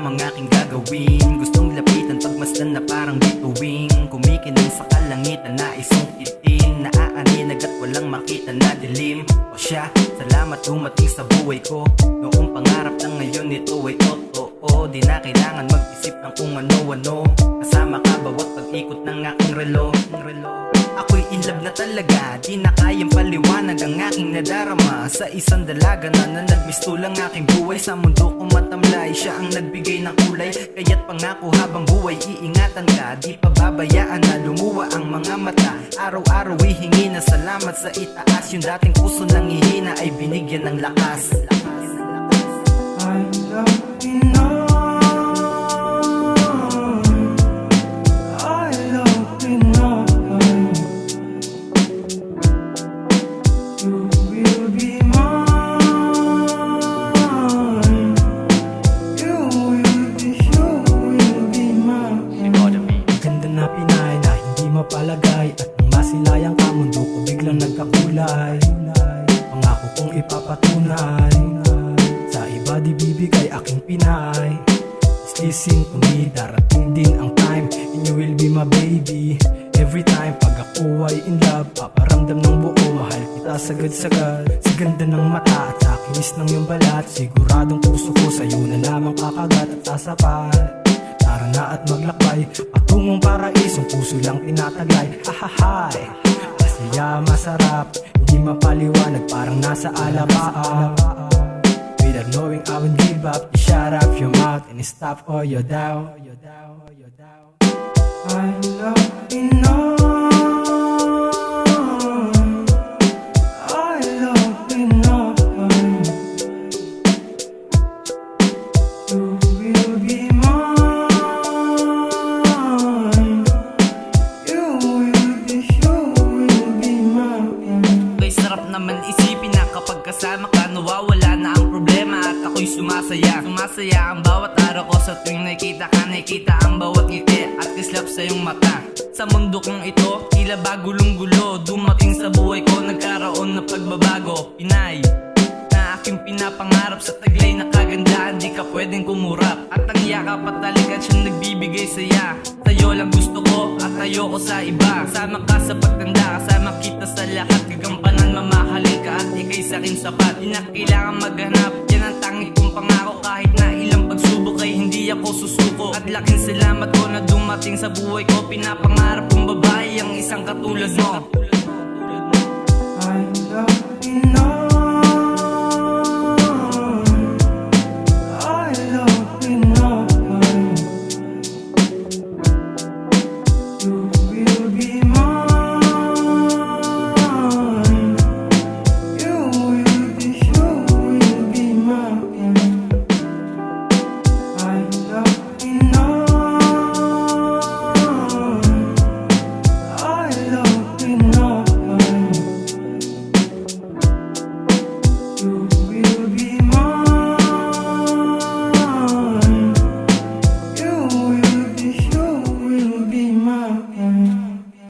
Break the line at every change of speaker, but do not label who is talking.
lamang aking gagawin. Gustong lapitan pagmasdan na parang bituing, kumikinang sa kalangitan na isungkitin. Naaaninag at walang makita na dilim. O siya, salamat dumating sa buhay ko. Noong pangarap na ngayon ito ay totoo. Di na kailangan mag-isip ng kung ano-ano. Kasama ka bawat pag-ikot ng aking relo. Ako'y in love na talaga, di na kayang paliwanag ang aking nadarama. Sa isang dalaga na nagmistulang aking buhay. Sa mundo kong matamlay, siya ang nagbigay ng kulay. Kaya't pangako habang buhay, iingatan ka. Di pa babayaan na lumuwa ang mga mata. Araw-araw hihingi na salamat sa itaas. Yung dating puso ng hihina ay binigyan ng lakas.
I love Pinoy. I love Pinoy. You will be mine. You will be mine. Ganda na Pinay na hindi mapalagay, at nang masilayang ka mundo ko biglang nagkakulay. Pangako kong ipapatunay, sa iba di bibigay aking Pinay. Just listen to me, darating din ang time and you will be my baby. Every time pag ako ay in love, paparamdam ng buo, mahal kita sagad-sagad. Sa ganda ng mata at sa kinis ng iyong balat, siguradong puso ko sa'yo na lamang kakagat at sasapat. Tara na at maglakbay, patungong paraisong puso lang tinataglay. Hahahay, masaya masarap, hindi mapaliwanag parang nasa alabaan. Without knowing I won't give up, you shut up your mouth and stop all your doubt. I love Pinoy. I love Pinoy. You will be mine. You will be mine.
Ay sarap naman isipin na kapag kasama ka, nawawala na ang problema at ako'y sumasaya. Sumasaya ang bawat araw ko sa tuwing nakita ka. Nakita ang bawat ngiti at kislap sa iyong mata. Sa mundo kong ito, tila ba gulong-gulo. Dumating sa buhay ko, nagkaroon na pagbabago. Pinay na aking pinapangarap, sa taglay na kagandahan di ka pwedeng kumurap. At ang yakap at talikan siyang nagbibigay saya. Sa'yo lang gusto ko at ayoko sa iba. Kasama ka sa pagtanda, kasama kita sa lahat. Gagampanan, mamahalin ka at ika'y sa'kin sapat. Di na kailangan maghanap, yan ang tangi kong pangako. Kahit na ilang pagsubok ay hindi ako susuko. At laking salamat ko na dumating sa buhay ko. Pinapangarap kong babae ang isang katulad mo.